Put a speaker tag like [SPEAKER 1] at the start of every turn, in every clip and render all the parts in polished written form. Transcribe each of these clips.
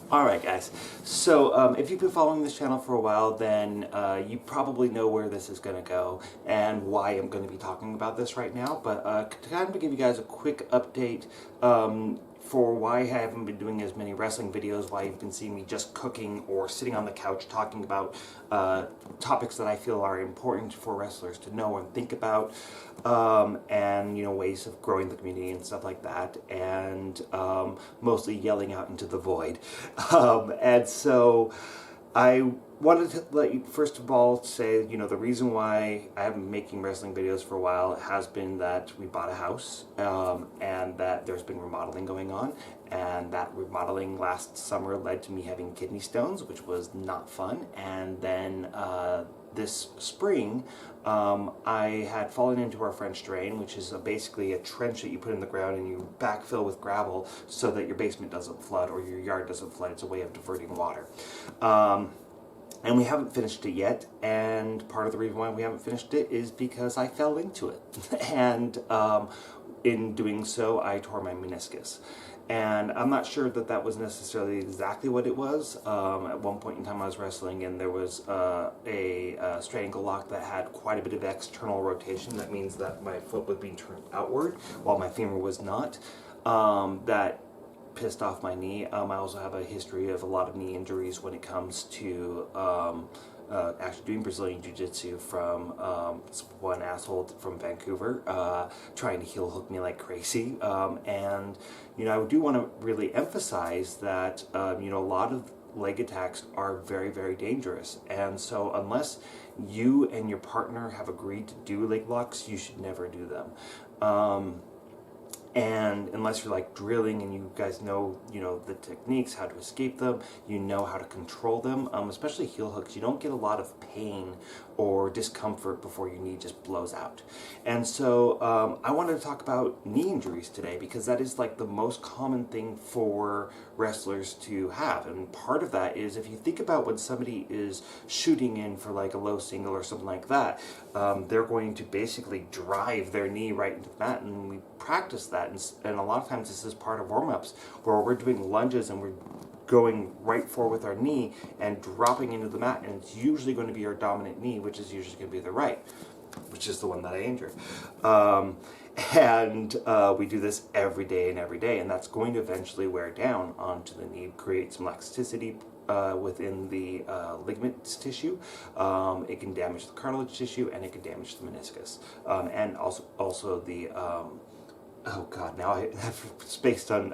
[SPEAKER 1] Alright guys, so if you've been following this channel for a while, then you probably know where this is going to go and why I'm going to be talking about this right now, but to kind of give you guys a quick update for why I haven't been doing as many wrestling videos, why you've been seeing me just cooking or sitting on the couch talking about topics that I feel are important for wrestlers to know and think about, and ways of growing the community and stuff like that, and mostly yelling out into the void. And so I wanted to let you first of all say, the reason why I haven't been making wrestling videos for a while has been that we bought a house, and that there's been remodeling going on, and that remodeling last summer led to me having kidney stones, which was not fun. And then this spring, I had fallen into our French drain, which is basically a trench that you put in the ground and you backfill with gravel so that your basement doesn't flood or your yard doesn't flood. It's a way of diverting water. And we haven't finished it yet, and part of the reason why we haven't finished it is because I fell into it. And in doing so, I tore my meniscus. And I'm not sure that that was necessarily exactly what it was. At one point in time I was wrestling and there was a straight ankle lock that had quite a bit of external rotation. That means that my foot was being turned outward while my femur was not. That pissed off my knee. I also have a history of a lot of knee injuries when it comes to actually doing Brazilian Jiu-Jitsu from one asshole from Vancouver trying to heel hook me like crazy. And I do want to really emphasize that a lot of leg attacks are very, very dangerous. And so unless you and your partner have agreed to do leg locks, you should never do them. And unless you're like drilling and you guys know, the techniques, how to escape them, how to control them, especially heel hooks, you don't get a lot of pain or discomfort before your knee just blows out. And so I wanted to talk about knee injuries today because that is like the most common thing for wrestlers to have. And part of that is if you think about when somebody is shooting in for like a low single or something like that, they're going to basically drive their knee right into the mat, and we practice that. And a lot of times this is part of warm-ups where we're doing lunges and we're going right forward with our knee and dropping into the mat, and it's usually going to be our dominant knee, which is usually going to be the right, which is the one that I injured. And we do this every day, and that's going to eventually wear down onto the knee, create some elasticity within the ligaments tissue. It can damage the cartilage tissue, and it can damage the meniscus, and also the oh god, now I have spaced on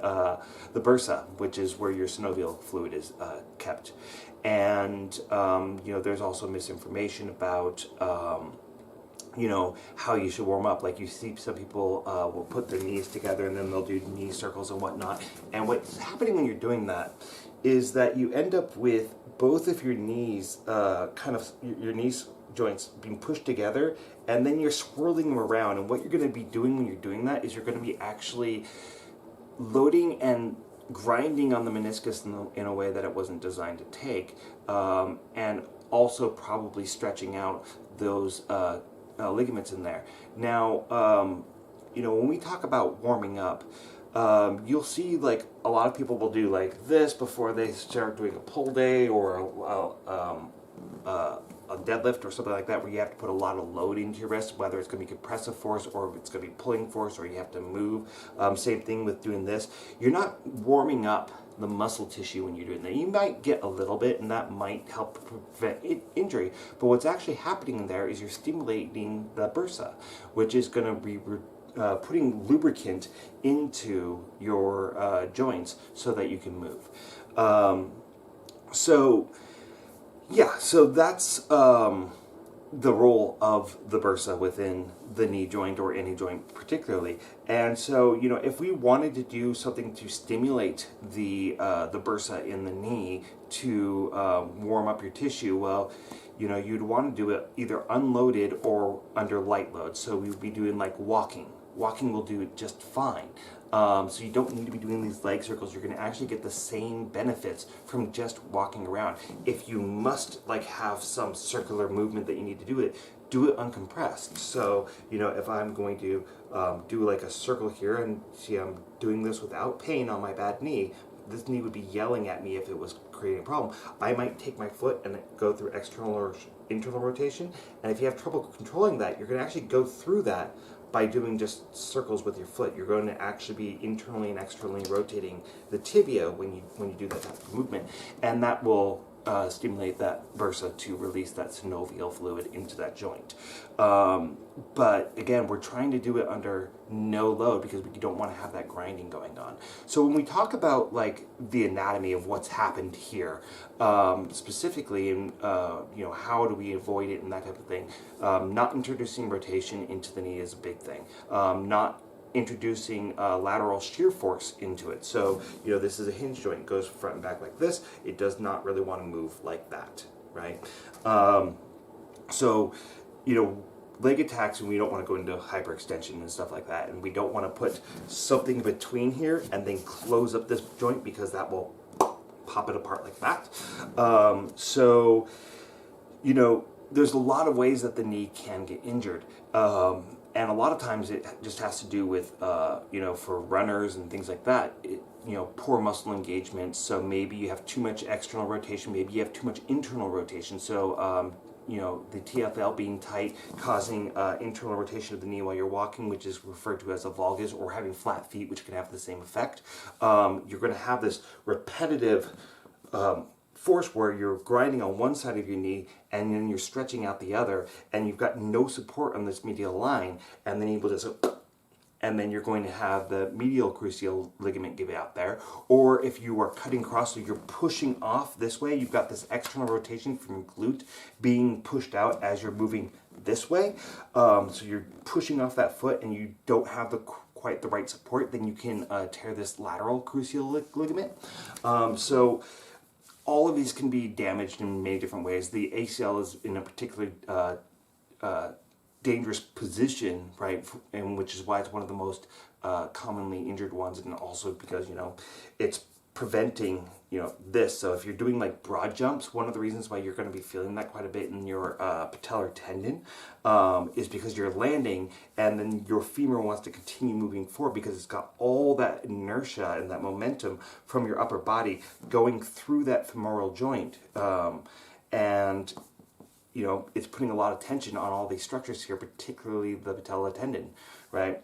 [SPEAKER 1] the bursa, which is where your synovial fluid is kept. And there's also misinformation about how you should warm up. Like you see some people will put their knees together and then they'll do knee circles and whatnot. And what's happening when you're doing that is that you end up with both of your knees, your knees joints being pushed together, and then you're swirling them around. And what you're going to be doing when you're doing that is you're going to be actually loading and grinding on the meniscus in a way that it wasn't designed to take, and also probably stretching out those ligaments in there. Now, when we talk about warming up, you'll see like a lot of people will do like this before they start doing a pull day or a deadlift or something like that, where you have to put a lot of load into your wrist, whether it's going to be compressive force or if it's going to be pulling force, or you have to move. Same thing with doing this. You're not warming up the muscle tissue when you're doing that. You might get a little bit, and that might help prevent injury, but what's actually happening in there is you're stimulating the bursa, which is going to be putting lubricant into your joints so that you can move. So that's the role of the bursa within the knee joint, or any joint particularly. And so, if we wanted to do something to stimulate the bursa in the knee to warm up your tissue, well, you'd want to do it either unloaded or under light load. So we'd be doing like walking. Walking will do it just fine. So you don't need to be doing these leg circles. You're going to actually get the same benefits from just walking around. If you must have some circular movement that you need to do it uncompressed. So, if I'm going to do like a circle here, and see I'm doing this without pain on my bad knee, this knee would be yelling at me if it was creating a problem. I might take my foot and go through external or internal rotation, and if you have trouble controlling that, you're going to actually go through that by doing just circles with your foot. You're going to actually be internally and externally rotating the tibia when you do that type of movement, and that will stimulate that bursa to release that synovial fluid into that joint. But again, we're trying to do it under no load because we don't want to have that grinding going on. So when we talk about like the anatomy of what's happened here, specifically in how do we avoid it and that type of thing, not introducing rotation into the knee is a big thing. Not introducing lateral shear force into it. So, this is a hinge joint. It goes front and back like this. It does not really want to move like that, right? Leg attacks, and we don't want to go into hyperextension and stuff like that, and we don't want to put something between here and then close up this joint because that will pop it apart like that. There's a lot of ways that the knee can get injured. And a lot of times it just has to do with, for runners and things like that, poor muscle engagement. So maybe you have too much external rotation, maybe you have too much internal rotation. So, the TFL being tight, causing internal rotation of the knee while you're walking, which is referred to as a valgus, or having flat feet, which can have the same effect. You're going to have this repetitive force where you're grinding on one side of your knee and then you're stretching out the other, and you've got no support on this medial line, and then and then you're going to have the medial cruciate ligament give out there. Or if you are cutting across, so you're pushing off this way, you've got this external rotation from your glute being pushed out as you're moving this way. So you're pushing off that foot and you don't have quite the right support, then you can tear this lateral cruciate ligament. All of these can be damaged in many different ways. The ACL is in a particularly dangerous position, right, and which is why it's one of the most commonly injured ones, and also because, it's preventing, this. So if you're doing like broad jumps, one of the reasons why you're going to be feeling that quite a bit in your patellar tendon is because you're landing and then your femur wants to continue moving forward because it's got all that inertia and that momentum from your upper body going through that femoral joint. It's putting a lot of tension on all these structures here, particularly the patellar tendon, right?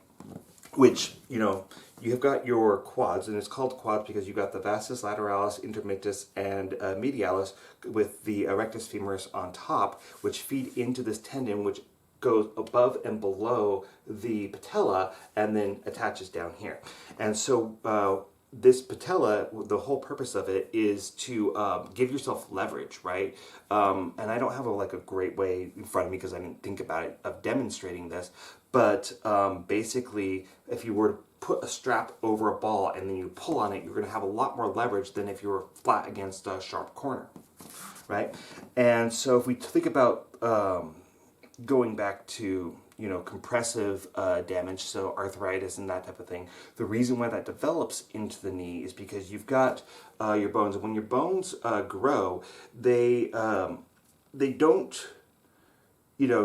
[SPEAKER 1] Which, you've got your quads, and it's called quads because you've got the vastus lateralis, intermictus, and medialis with the rectus femoris on top, which feed into this tendon, which goes above and below the patella and then attaches down here. And so this patella, the whole purpose of it is to give yourself leverage, right? And I don't have a great way in front of me because I didn't think about it of demonstrating this, but basically if you were to put a strap over a ball and then you pull on it, you're going to have a lot more leverage than if you were flat against a sharp corner, right? And so if we think about going back to compressive damage, so arthritis and that type of thing, the reason why that develops into the knee is because you've got your bones, and when your bones grow, they don't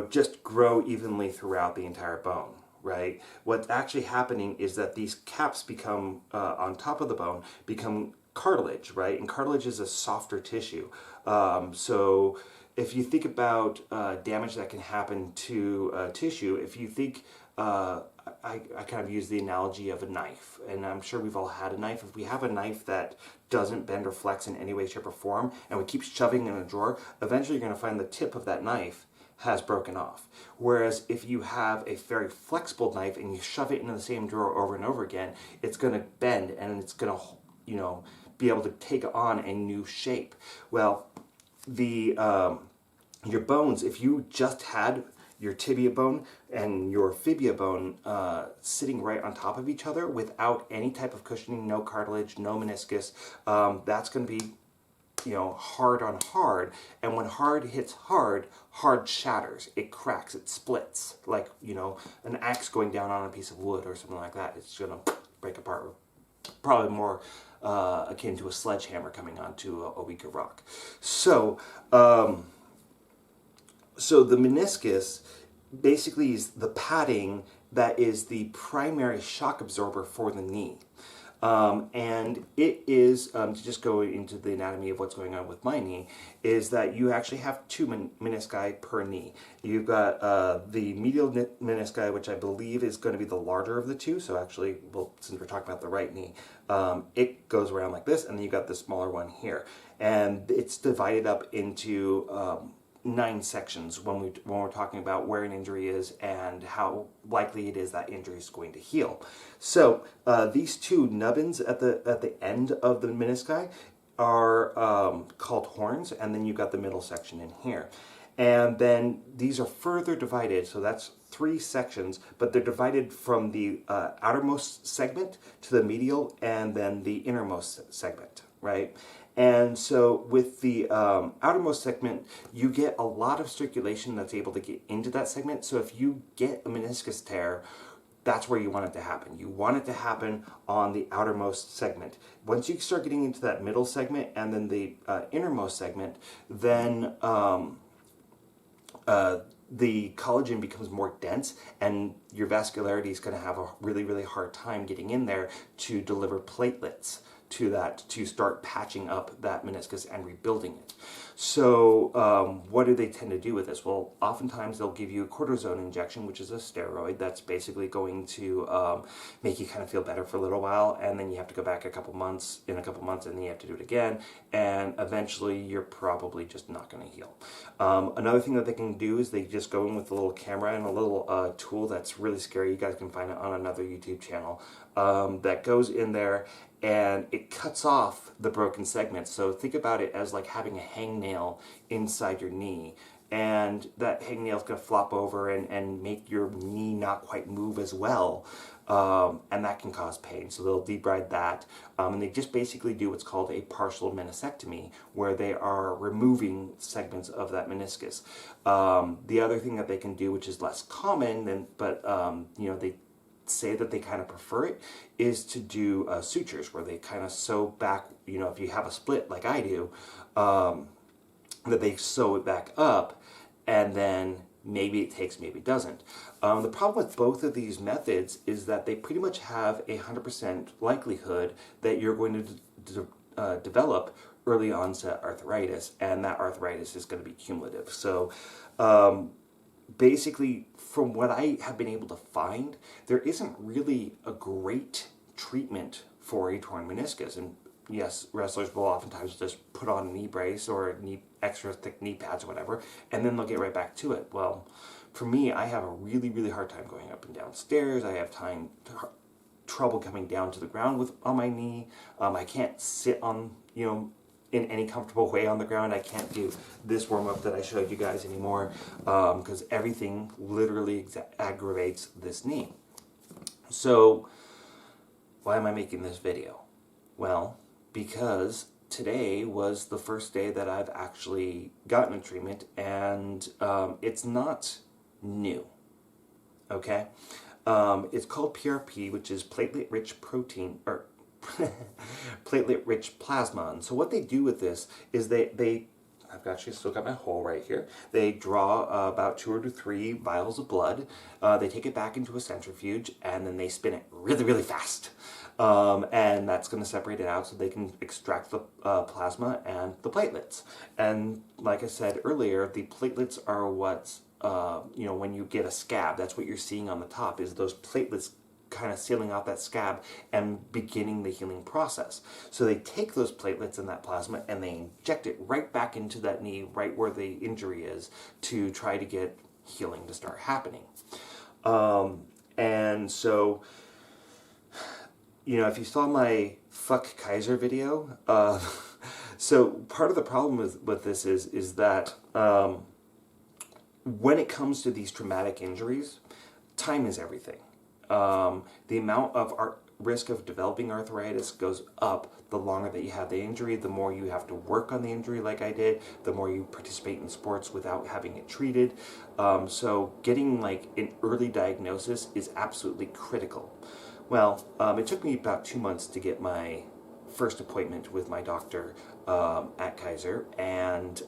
[SPEAKER 1] just grow evenly throughout the entire bone, right? What's actually happening is that these caps become on top of the bone become cartilage, right? And cartilage is a softer tissue. So if you think about damage that can happen to tissue, if you think, I kind of use the analogy of a knife, and I'm sure we've all had a knife. If we have a knife that doesn't bend or flex in any way, shape, or form, and we keep shoving in a drawer, eventually you're going to find the tip of that knife has broken off. Whereas if you have a very flexible knife and you shove it into the same drawer over and over again, it's going to bend and it's going to, be able to take on a new shape. Well, your bones, if you just had your tibia bone and your fibia bone sitting right on top of each other without any type of cushioning, no cartilage, no meniscus, that's going to be hard on hard, and when hard hits hard, hard shatters, it cracks, it splits, like, an axe going down on a piece of wood or something like that. It's gonna break apart, probably more akin to a sledgehammer coming onto a weaker rock. So, so the meniscus basically is the padding that is the primary shock absorber for the knee. And it is, to just go into the anatomy of what's going on with my knee, is that you actually have two menisci per knee. You've got the medial menisci, which I believe is going to be the larger of the two. So actually, well, since we're talking about the right knee, it goes around like this, and then you've got the smaller one here. And it's divided up into 9 sections when we're talking about where an injury is and how likely it is that injury is going to heal. So these two nubbins at the end of the menisci are called horns, and then you've got the middle section in here. And then these are further divided, so that's 3 sections, but they're divided from the outermost segment to the medial and then the innermost segment, right? And so with the outermost segment, you get a lot of circulation that's able to get into that segment. So if you get a meniscus tear, that's where you want it to happen. You want it to happen on the outermost segment. Once you start getting into that middle segment and then the innermost segment, then the collagen becomes more dense, and your vascularity is going to have a really, really hard time getting in there to deliver platelets to that, to start patching up that meniscus and rebuilding it. So what do they tend to do with this? Well, oftentimes they'll give you a cortisone injection, which is a steroid that's basically going to make you kind of feel better for a little while, and then you have to go back in a couple months, and then you have to do it again, and eventually you're probably just not going to heal. Another thing that they can do is they just go in with a little camera and a little tool that's really scary. You guys can find it on another YouTube channel that goes in there, and it cuts off the broken segments. So think about it as like having a hangnail inside your knee, and that hangnail is going to flop over and make your knee not quite move as well, and that can cause pain. So they'll debride that, and they just basically do what's called a partial meniscectomy, where they are removing segments of that meniscus. The other thing that they can do, which is less common, but they say that they kind of prefer it, is to do sutures, where they kind of sew back, if you have a split like I do, that they sew it back up, and then maybe it takes, maybe it doesn't. The problem with both of these methods is that they pretty much have a 100% likelihood that you're going to develop early onset arthritis, and that arthritis is going to be cumulative. So basically, from what I have been able to find, there isn't really a great treatment for a torn meniscus. And yes, wrestlers will oftentimes just put on a knee brace or extra thick knee pads or whatever, and then they'll get right back to it. Well, for me, I have a really, really hard time going up and down stairs. I have trouble coming down to the ground on my knee. I can't sit on, in any comfortable way on the ground. I can't do this warm-up that I showed you guys anymore, because everything literally aggravates this knee. So why am I making this video? Well, because today was the first day that I've actually gotten a treatment, and it's not new, okay? It's called PRP, which is platelet-rich protein, or platelet-rich plasma. And so what they do with this is I've actually still got my hole right here. They draw about 2 or 3 vials of blood. They take it back into a centrifuge, and then they spin it really, really fast. And that's going to separate it out so they can extract the plasma and the platelets. And like I said earlier, the platelets are what's, when you get a scab, that's what you're seeing on the top, is those platelets kind of sealing off that scab and beginning the healing process. So they take those platelets and that plasma and they inject it right back into that knee, right where the injury is, to try to get healing to start happening. And so, if you saw my Fuck Kaiser video, so part of the problem with this is that when it comes to these traumatic injuries, time is everything. The amount of risk of developing arthritis goes up the longer that you have the injury, the more you have to work on the injury like I did, the more you participate in sports without having it treated. So getting an early diagnosis is absolutely critical. Well, it took me about 2 months to get my first appointment with my doctor at Kaiser, and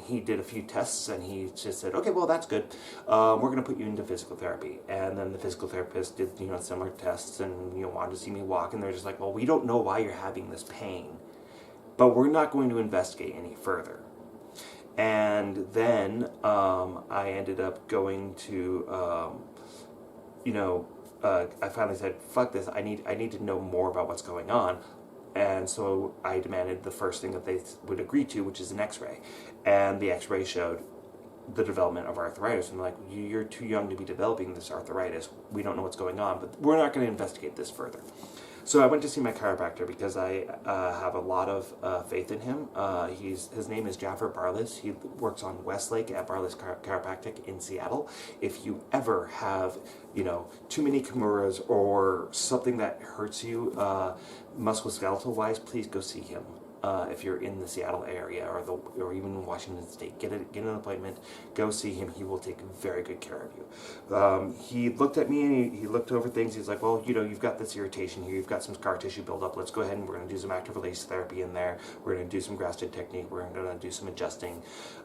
[SPEAKER 1] he did a few tests, and he just said, okay, well, that's good. We're going to put you into physical therapy. And then the physical therapist did, similar tests and, wanted to see me walk, and they're just like, well, we don't know why you're having this pain, but we're not going to investigate any further. And then I ended up going to, I finally said, fuck this, I need to know more about what's going on. And so I demanded the first thing that they would agree to, which is an x-ray. And the x-ray showed the development of arthritis. And like, you're too young to be developing this arthritis. We don't know what's going on, but we're not going to investigate this further. So I went to see my chiropractor because I have a lot of faith in him. His name is Jaffer Barlis. He works on Westlake at Barlis Chiropractic in Seattle. If you ever have, too many kimuras or something that hurts you musculoskeletal wise, please go see him. If you're in the Seattle area or even in Washington State, get an appointment, go see him. He will take very good care of you. He looked at me and he looked over things. He's like, well, you've got this irritation here. You've got some scar tissue buildup. Let's go ahead and we're going to do some active release therapy in there. We're going to do some grafted technique. We're going to do some adjusting.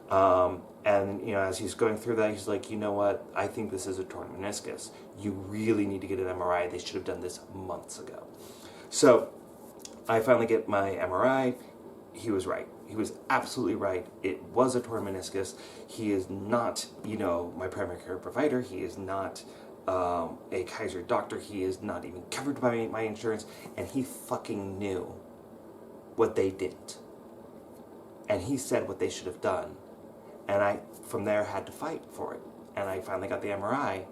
[SPEAKER 1] And as he's going through that, he's like, you know what? I think this is a torn meniscus. You really need to get an MRI. They should have done this months ago. So I finally get my MRI. He was right. He was absolutely right. It was a torn meniscus. He is not, my primary care provider. He is not a Kaiser doctor. He is not even covered by my insurance. And he fucking knew what they didn't. And he said what they should have done. And I, from there, had to fight for it. And I finally got the MRI.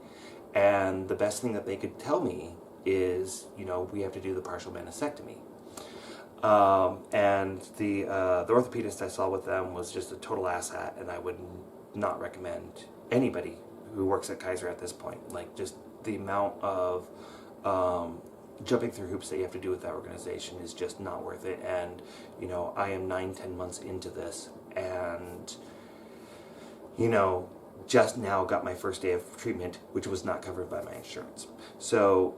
[SPEAKER 1] And the best thing that they could tell me is, we have to do the partial meniscectomy. And the orthopedist I saw with them was just a total asshat, and I would not recommend anybody who works at Kaiser at this point. Like, just the amount of jumping through hoops that you have to do with that organization is just not worth it. And, I am 9-10 months into this, and, just now got my first day of treatment, which was not covered by my insurance. So,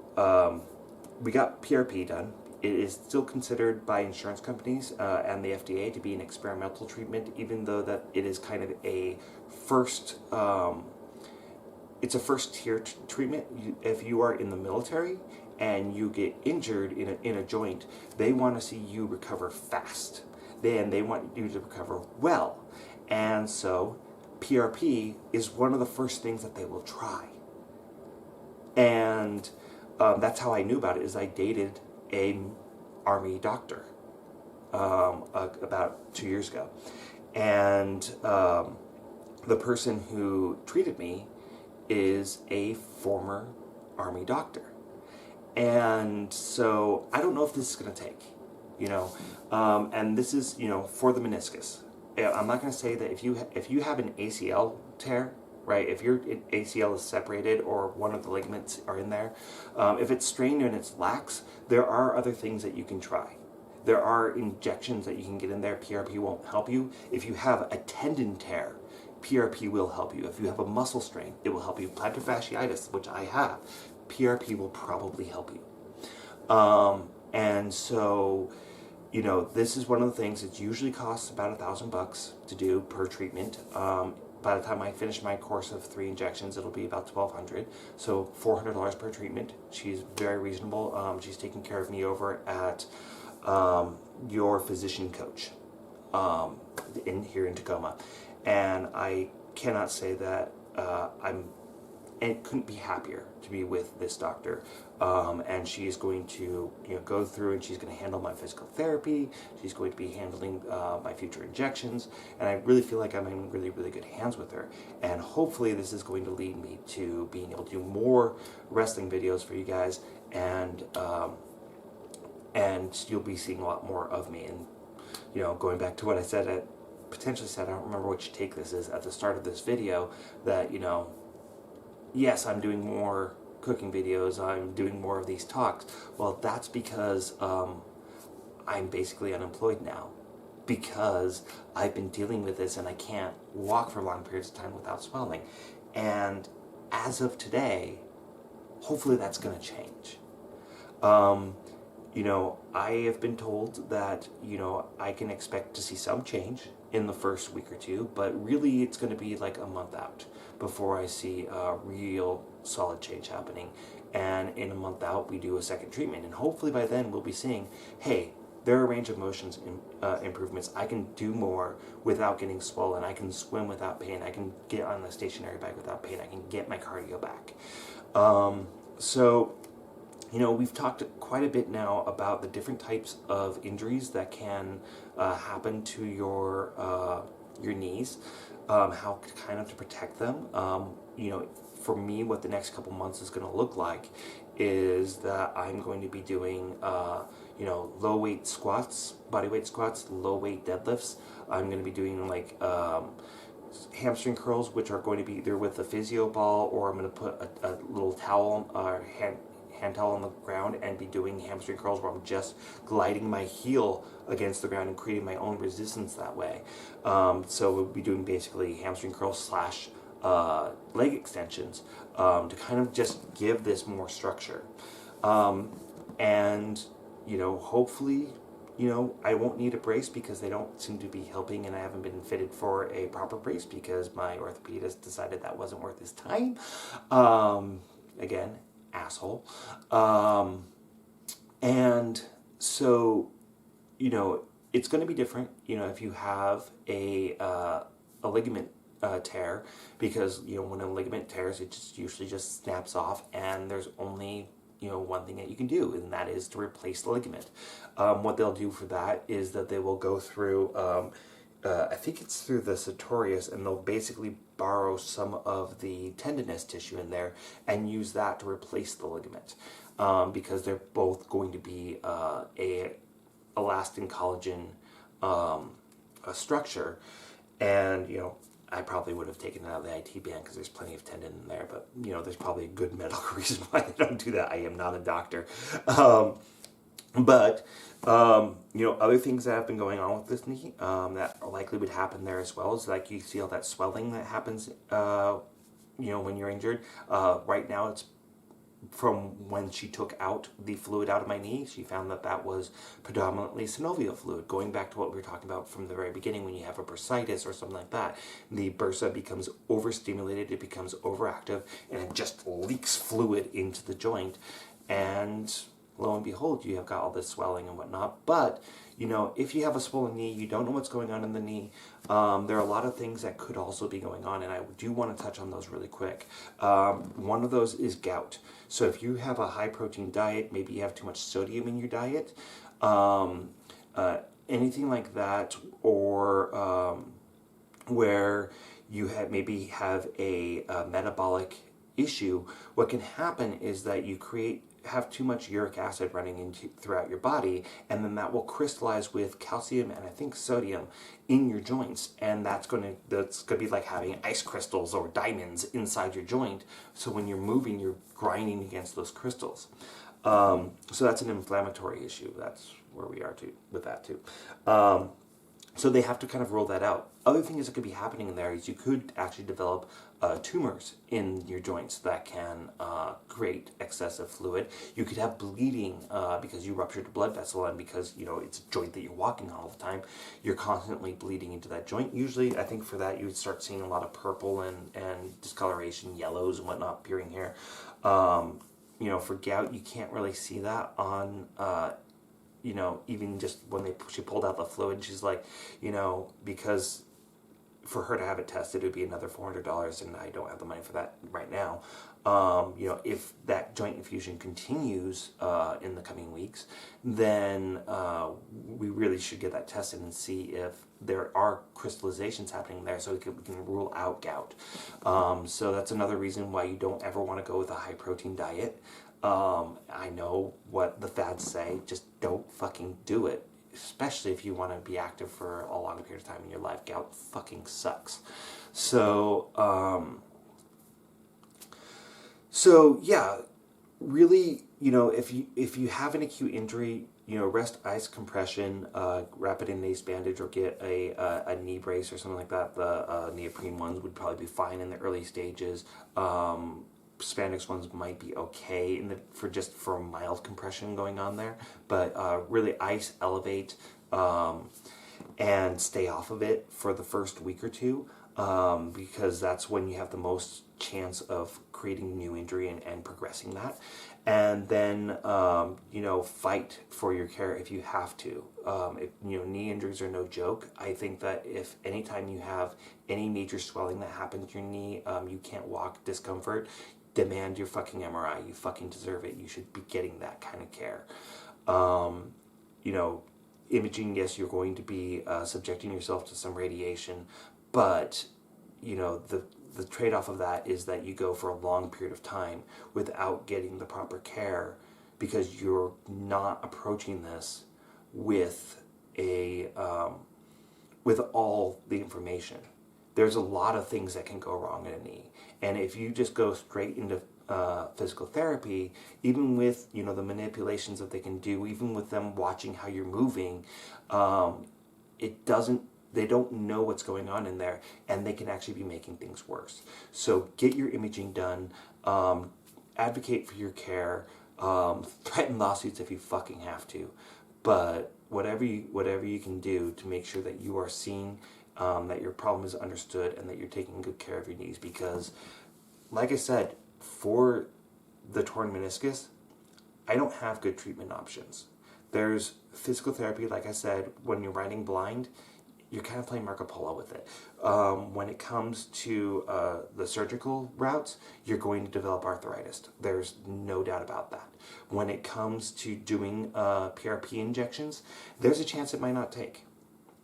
[SPEAKER 1] we got PRP done. It is still considered by insurance companies and the FDA to be an experimental treatment, even though that it is kind of a first, it's a first tier treatment. If you are in the military and you get injured in a joint, they want to see you recover fast. They want you to recover well. And so PRP is one of the first things that they will try. And that's how I knew about it, is I dated a Army doctor about 2 years ago, and the person who treated me is a former Army doctor, and so I don't know if this is going to take, and this is for the meniscus. I'm not going to say that if you have an ACL tear, right, if your ACL is separated or one of the ligaments are in there, if it's strained and it's lax, there are other things that you can try. There are injections that you can get in there. PRP won't help you. If you have a tendon tear, PRP will help you. If you have a muscle strain, it will help you. Plantar fasciitis, which I have, PRP will probably help you. And so, this is one of the things. It usually costs about $1,000 to do per treatment. By the time I finish my course of 3 injections, it'll be about $1,200. So $400 per treatment. She's very reasonable. She's taking care of me over at Your Physician Coach here in Tacoma. And I cannot say that and couldn't be happier to be with this doctor. And she's going to go through and she's going to handle my physical therapy. She's going to be handling my future injections. And I really feel like I'm in really, really good hands with her. And hopefully this is going to lead me to being able to do more wrestling videos for you guys. And you'll be seeing a lot more of me. And, going back to what I said, I don't remember which take this is, at the start of this video, that, yes, I'm doing more cooking videos, I'm doing more of these talks. Well, that's because I'm basically unemployed now, because I've been dealing with this and I can't walk for long periods of time without swelling. And as of today, hopefully that's going to change. I have been told that, I can expect to see some change in the first week or two, but really it's going to be like a month out before I see a real solid change happening. And in a month out, we do a second treatment. And hopefully by then we'll be seeing, hey, there are range of motions improvements. I can do more without getting swollen. I can swim without pain. I can get on the stationary bike without pain. I can get my cardio back. So we've talked quite a bit now about the different types of injuries that can happen to your knees, how kind of to protect them. For me, what the next couple months is going to look like is that I'm going to be doing, low weight squats, body weight squats, low weight deadlifts. I'm going to be doing like hamstring curls, which are going to be either with a physio ball, or I'm going to put a little towel or hand towel on the ground and be doing hamstring curls where I'm just gliding my heel against the ground and creating my own resistance that way. So we'll be doing basically hamstring curls slash leg extensions to kind of just give this more structure. And hopefully, I won't need a brace because they don't seem to be helping, and I haven't been fitted for a proper brace because my orthopedist decided that wasn't worth his time. Again, asshole. And so, it's going to be different, if you have a ligament tear, because, when a ligament tears, it just usually just snaps off, and there's only one thing that you can do, and that is to replace the ligament. What they'll do for that is that they will go through, I think it's through the sartorius, and they'll basically borrow some of the tendinous tissue in there and use that to replace the ligament, because they're both going to be a elastin collagen structure. And I probably would have taken it out of the IT band because there's plenty of tendon in there, but there's probably a good medical reason why they don't do that. I am not a doctor. But other things that have been going on with this knee that likely would happen there as well is like you see all that swelling that happens when you're injured. Right now it's from when she took out the fluid out of my knee. She found that was predominantly synovial fluid, going back to what we were talking about from the very beginning. When you have a bursitis or something like that, the bursa becomes overstimulated, it becomes overactive, and it just leaks fluid into the joint, and lo and behold, you have got all this swelling and whatnot. But if you have a swollen knee, you don't know what's going on in the knee. There are a lot of things that could also be going on, and I do want to touch on those really quick. One of those is gout. So if you have a high protein diet, maybe you have too much sodium in your diet, anything like that, or where you maybe have a metabolic issue, what can happen is that you have too much uric acid running throughout your body, and then that will crystallize with calcium and I think sodium in your joints, and that's gonna be like having ice crystals or diamonds inside your joint. So when you're moving, you're grinding against those crystals. So that's an inflammatory issue. That's where we are with that too. So they have to kind of rule that out. Other things that could be happening in there is you could actually develop tumors in your joints that can create excessive fluid. You could have bleeding because you ruptured a blood vessel, and because it's a joint that you're walking on all the time, you're constantly bleeding into that joint. Usually, I think for that you would start seeing a lot of purple and discoloration, yellows and whatnot appearing here. For gout, you can't really see that on even just when she pulled out the fluid, she's like, because for her to have it tested, it would be another $400, and I don't have the money for that right now. If that joint infusion continues in the coming weeks, then we really should get that tested and see if there are crystallizations happening there, so we can rule out gout. So that's another reason why you don't ever want to go with a high protein diet. I know what the fads say, just don't fucking do it, especially if you want to be active for a long period of time in your life. Gout fucking sucks. So yeah, really, if you have an acute injury, rest, ice compression, wrap it in an ace bandage, or get a knee brace or something like that. The neoprene ones would probably be fine in the early stages. spandex ones might be okay for a mild compression going on there, but really ice, elevate, and stay off of it for the first week or two, because that's when you have the most chance of creating new injury and progressing that. And then fight for your care if you have to. Knee injuries are no joke. I think that if anytime you have any major swelling that happens to your knee, you can't walk, discomfort, demand your fucking MRI. You fucking deserve it. You should be getting that kind of care. Imaging, yes, you're going to be subjecting yourself to some radiation, but the trade-off of that is that you go for a long period of time without getting the proper care because you're not approaching this with with all the information. There's a lot of things that can go wrong in a knee, and if you just go straight into physical therapy, even with the manipulations that they can do, even with them watching how you're moving, they don't know what's going on in there, and they can actually be making things worse. So get your imaging done, advocate for your care, threaten lawsuits if you fucking have to, but whatever you can do to make sure that you are seen, that your problem is understood, and that you're taking good care of your knees, because like I said, for the torn meniscus, I don't have good treatment options. There's physical therapy, like I said, when you're riding blind, you're kind of playing Marco Polo with it. When it comes to the surgical routes, you're going to develop arthritis. There's no doubt about that. When it comes to doing PRP injections, there's a chance it might not take.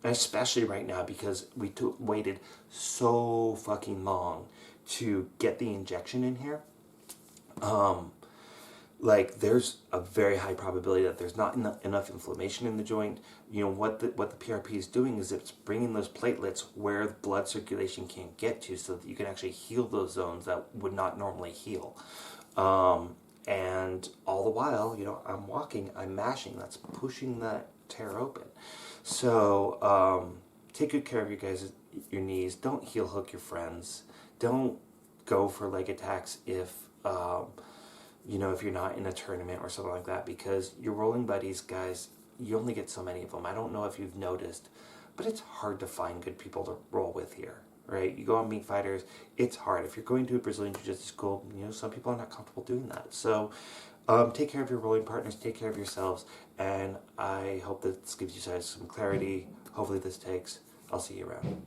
[SPEAKER 1] Especially right now because we waited so fucking long to get the injection in here. There's a very high probability that there's not enough inflammation in the joint. What the PRP is doing is it's bringing those platelets where the blood circulation can't get to, so that you can actually heal those zones that would not normally heal. And all the while, I'm walking, I'm mashing, that's pushing that tear open. So take good care of your knees. Don't heel hook your friends. Don't go for leg attacks if you're not in a tournament or something like that, because your rolling buddies, guys, you only get so many of them. I don't know if you've noticed, but it's hard to find good people to roll with here, right? You go on Meat Fighters, it's hard. If you're going to a Brazilian Jiu-Jitsu school, some people are not comfortable doing that. So take care of your rolling partners, take care of yourselves, and I hope that this gives you guys some clarity. Hopefully this takes. I'll see you around.